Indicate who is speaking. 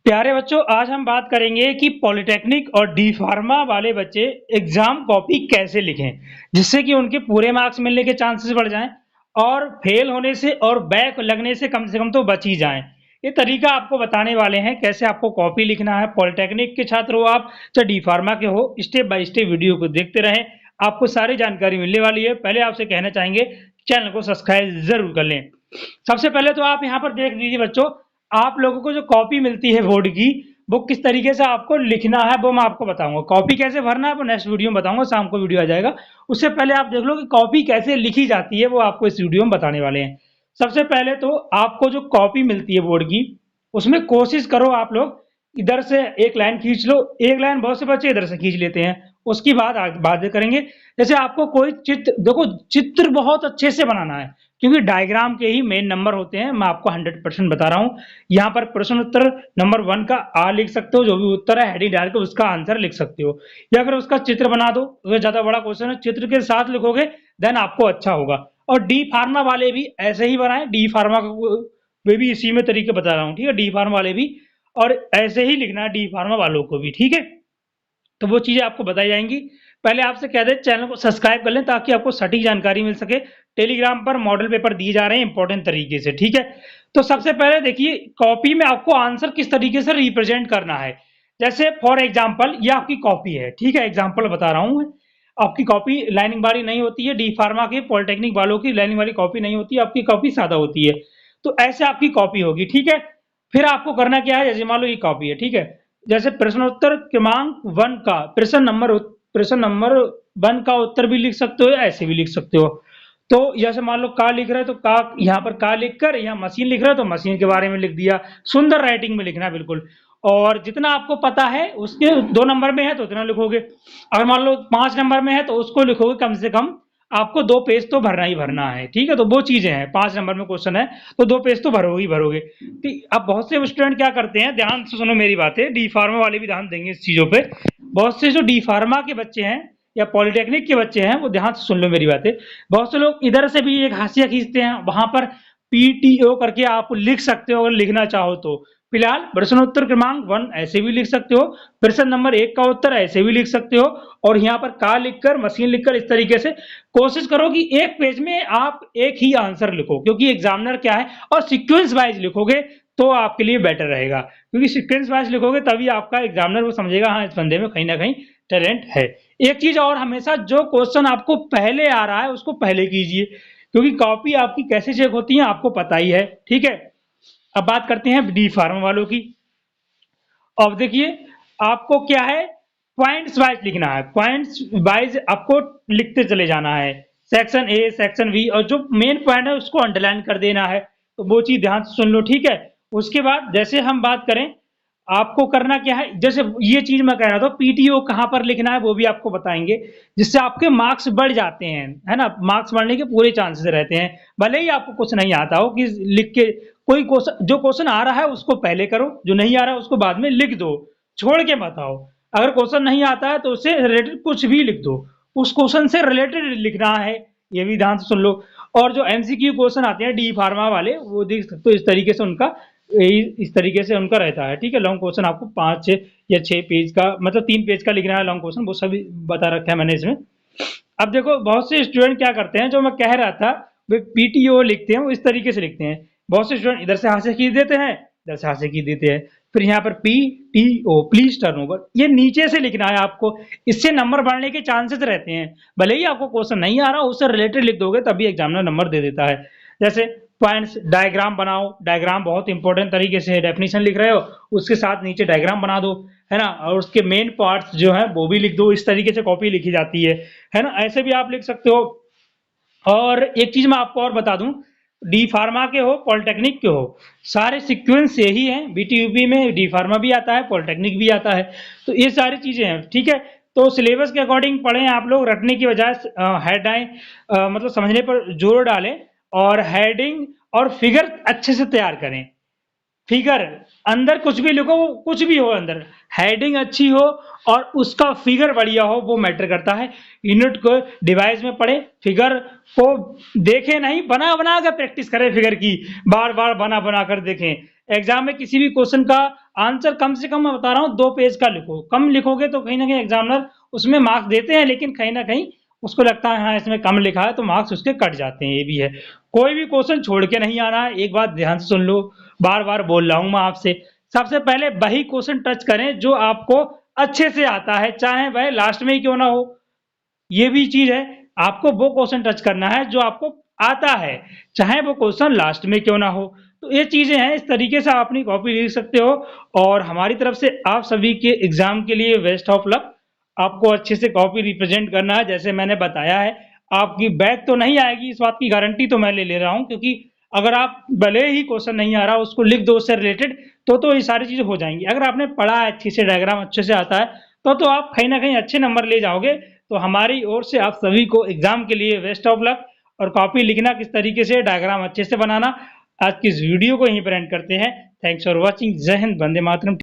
Speaker 1: प्यारे बच्चों, आज हम बात करेंगे कि पॉलिटेक्निक और डी फार्मा वाले बच्चे एग्जाम कॉपी कैसे लिखें जिससे कि उनके पूरे मार्क्स मिलने के चांसेस बढ़ जाएं और फेल होने से और बैक लगने से कम तो बच ही जाएं। ये तरीका आपको बताने वाले हैं कैसे आपको कॉपी लिखना है। पॉलिटेक्निक के छात्र हो आप चाहे डी फार्मा के हो, स्टेप बाय स्टेप वीडियो को देखते रहें, आपको सारी जानकारी मिलने वाली है। पहले आपसे कहना चाहेंगे चैनल को सब्सक्राइब जरूर कर लें। सबसे पहले तो आप यहाँ पर देख लीजिए बच्चों, आप लोगों को जो कॉपी मिलती है बोर्ड की, वो किस तरीके से आपको लिखना है वो मैं आपको बताऊंगा। कॉपी कैसे भरना है वो नेक्स्ट वीडियो में बताऊंगा, शाम को वीडियो आ जाएगा। उससे पहले आप देख लो कि कॉपी कैसे लिखी जाती है, वो आपको इस वीडियो में बताने वाले हैं। सबसे पहले तो आपको जो कॉपी मिलती है बोर्ड की, उसमें कोशिश करो आप लोग इधर से एक लाइन खींच लो। एक लाइन बहुत से बच्चे इधर से खींच लेते हैं, उसकी बात करेंगे। जैसे आपको कोई चित्र देखो, चित्र बहुत अच्छे से बनाना है क्योंकि डायग्राम के ही मेन नंबर होते हैं। मैं आपको 100% बता रहा हूं। यहाँ पर प्रश्न उत्तर नंबर 1 का आ लिख सकते हो, जो भी उत्तर है हेडिंग डाल के उसका आंसर लिख सकते हो, या फिर उसका चित्र बना दो। अगर ज्यादा बड़ा क्वेश्चन है चित्र के साथ लिखोगे देन आपको अच्छा होगा। और डी फार्मा वाले भी ऐसे ही बनाए। डी फार्मा वे भी इसी में तरीके बता रहा हूँ, ठीक है। डी फार्मा वाले भी और ऐसे ही लिखना है डी फार्मा वालों को भी, ठीक है। तो वो चीजें आपको बताई जाएंगी। पहले आपसे कह दे चैनल को सब्सक्राइब कर लें ताकि आपको सटीक जानकारी मिल सके। टेलीग्राम पर मॉडल पेपर दिए जा रहे हैं इंपॉर्टेंट तरीके से, ठीक है। तो सबसे पहले देखिए, कॉपी में आपको आंसर किस तरीके से रिप्रेजेंट करना है। जैसे फॉर एग्जाम्पल ये आपकी कॉपी है, ठीक है। एग्जाम्पल बता रहा हूं मैं। आपकी कॉपी लाइनिंग वाली नहीं होती है, डी फार्मा की पॉलिटेक्निक वालों की लाइनिंग वाली कॉपी नहीं होती है, आपकी कॉपी सादा होती है। तो ऐसे आपकी कॉपी होगी, ठीक है। फिर आपको करना क्या है, जैसे मान लो ये कॉपी है, ठीक है। जैसे प्रश्नोत्तर क्रमांक 1 का प्रश्न नंबर 1 का उत्तर भी लिख सकते हो, ऐसे भी लिख सकते हो। तो जैसे मान लो का लिख रहे हो तो का यहाँ पर का लिखकर, यहाँ मशीन लिख रहे हो तो मशीन के बारे में लिख दिया। सुंदर राइटिंग में लिखना बिल्कुल। और जितना आपको पता है उसके 2 नंबर में है तो उतना लिखोगे। अगर मान लो 5 नंबर में है तो उसको लिखोगे कम से कम। आपको 2 पेज तो भरना ही भरना है, ठीक है। तो वो चीजें हैं, 5 नंबर में क्वेश्चन है तो 2 पेज तो भरोगे ही भरोगे। अब बहुत से स्टूडेंट क्या करते हैं, ध्यान से सुनो मेरी बातें, डी फार्मा वाले भी ध्यान देंगे इस चीजों पे। बहुत से जो डी फार्मा के बच्चे हैं या पॉलिटेक्निक के बच्चे हैं वो ध्यान से सुन लो मेरी बातें। बहुत से लोग इधर से भी एक हाशिया खींचते हैं, वहां पर पीटीओ करके आप लिख सकते हो अगर लिखना चाहो तो। फिलहाल प्रश्नोत्तर क्रमांक 1 ऐसे भी लिख सकते हो, प्रश्न नंबर 1 का उत्तर ऐसे भी लिख सकते हो, और यहाँ पर का लिखकर मशीन लिखकर इस तरीके से कोशिश करो कि एक पेज में आप एक ही आंसर लिखो, क्योंकि एग्जामिनर क्या है, और सीक्वेंस वाइज लिखोगे तो आपके लिए बेटर रहेगा। क्योंकि सीक्वेंस वाइज लिखोगे तभी आपका एग्जामिनर वो समझेगा हाँ इस बंदे में कहीं ना कहीं टैलेंट है। एक चीज और, हमेशा जो क्वेश्चन आपको पहले आ रहा है उसको पहले कीजिए, क्योंकि कॉपी आपकी कैसे चेक होती है आपको पता ही है, ठीक है। अब बात करते हैं डी फार्मा वालों की। अब देखिए, आपको क्या है, पॉइंट्स वाइज लिखना है। पॉइंट्स वाइज आपको लिखते चले जाना है, सेक्शन ए सेक्शन बी, और जो मेन पॉइंट है उसको अंडरलाइन कर देना है। तो वो चीज ध्यान से सुन लो, ठीक है। उसके बाद जैसे हम बात करें, आपको करना क्या है, जैसे ये चीज मैं कह रहा था पीटीओ कहां पर लिखना है वो भी आपको बताएंगे, जिससे आपके मार्क्स बढ़ जाते हैं, है ना। मार्क्स बढ़ने के पूरे चांसेस रहते हैं। भले ही आपको कुछ नहीं आता हो कि लिख के कोई क्वेश्चन, जो क्वेश्चन आ रहा है उसको पहले करो, जो नहीं आ रहा है उसको बाद में लिख दो, छोड़ के मत आओ। अगर क्वेश्चन नहीं आता है तो उससे रिलेटेड कुछ भी लिख दो, उस क्वेश्चन से रिलेटेड लिखना है, ये भी ध्यान से सुन लो। और जो एमसीक्यू क्वेश्चन आते हैं डी फार्मा वाले, वो देख सकते हो इस तरीके से उनका, इस तरीके से उनका रहता है, ठीक है। लॉन्ग क्वेश्चन आपको 5 या 6 पेज का, मतलब 3 पेज का लिखना है लॉन्ग क्वेश्चन, वो सभी बता रखा है मैंने इसमें। अब देखो, बहुत से स्टूडेंट क्या करते हैं, जो मैं कह रहा था, वे पीटीओ लिखते हैं, वो इस तरीके से लिखते हैं। बहुत से स्टूडेंट इधर से हाथ से खींच देते हैं, इधर से हाथ से खींच देते हैं। फिर यहाँ पर पीटीओ प्लीज टर्न ओवर, ये नीचे से लिखना है आपको, इससे नंबर बढ़ने के चांसेस रहते हैं। भले ही आपको क्वेश्चन नहीं आ रहा, उससे रिलेटेड लिख दोगे तभी एग्जामिनर नंबर दे देता है। जैसे पॉइंट्स, डायग्राम बनाओ, डायग्राम बहुत इंपॉर्टेंट तरीके से, डेफिनेशन लिख रहे हो उसके साथ नीचे डायग्राम बना दो, है ना। और उसके मेन पार्ट्स जो है वो भी लिख दो, इस तरीके से कॉपी लिखी जाती है ना। ऐसे भी आप लिख सकते हो। और एक चीज मैं आपको और बता दूं, डी फार्मा के हो पॉलिटेक्निक के हो, सारे सीक्वेंस यही है। बीटीयूपी में डी फार्मा भी आता है, पॉलिटेक्निक भी आता है, तो ये सारी चीजें हैं, ठीक है। तो सिलेबस के अकॉर्डिंग पढ़ें आप लोग, रटने की बजाय हेडलाइन मतलब समझने पर जोर डालें, और हेडिंग और फिगर अच्छे से तैयार करें। फिगर अंदर कुछ भी लिखो, कुछ भी हो अंदर, हेडिंग अच्छी हो और उसका फिगर बढ़िया हो, वो मैटर करता है। यूनिट को डिवाइस में पढ़े, फिगर को देखें नहीं, बना बना कर प्रैक्टिस करें फिगर की, बार बार बना बना कर देखें। एग्जाम में किसी भी क्वेश्चन का आंसर कम से कम मैं बता रहा हूँ 2 पेज का लिखो। कम लिखोगे तो कहीं ना कहीं एग्जामिनर उसमें मार्क्स देते हैं, लेकिन कहीं ना कहीं उसको लगता है हाँ इसमें कम लिखा है तो मार्क्स उसके कट जाते हैं, ये भी है। कोई भी क्वेश्चन छोड़ के नहीं आना है, एक बात ध्यान से सुन लो, बार बार बोल रहा हूँ मैं आपसे। सबसे पहले वही क्वेश्चन टच करें जो आपको अच्छे से आता है, चाहे वह लास्ट में ही क्यों ना हो। ये भी चीज है, आपको वो क्वेश्चन टच करना है जो आपको आता है, चाहे वो क्वेश्चन लास्ट में क्यों ना हो। तो ये चीजें हैं, इस तरीके से आप अपनी कॉपी लिख सकते हो। और हमारी तरफ से आप सभी के एग्जाम के लिए बेस्ट ऑफ लक। आपको अच्छे से कॉपी रिप्रेजेंट करना है, जैसे मैंने बताया है। आपकी बैक तो नहीं आएगी, इस बात की गारंटी तो मैं ले रहा हूँ, क्योंकि अगर आप भले ही क्वेश्चन नहीं आ रहा उसको लिख दो उससे रिलेटेड, तो ये सारी चीजें हो जाएंगी। अगर आपने पढ़ा है अच्छे से, डायग्राम अच्छे से आता है, तो आप कहीं ना कहीं अच्छे नंबर ले जाओगे। तो हमारी ओर से आप सभी को एग्जाम के लिए बेस्ट ऑफ लक। और कॉपी लिखना किस तरीके से, डायग्राम अच्छे से बनाना। आज की इस वीडियो को यहीं पर एंड करते हैं। Thanks for watching. जय हिंद, वंदे मातरम।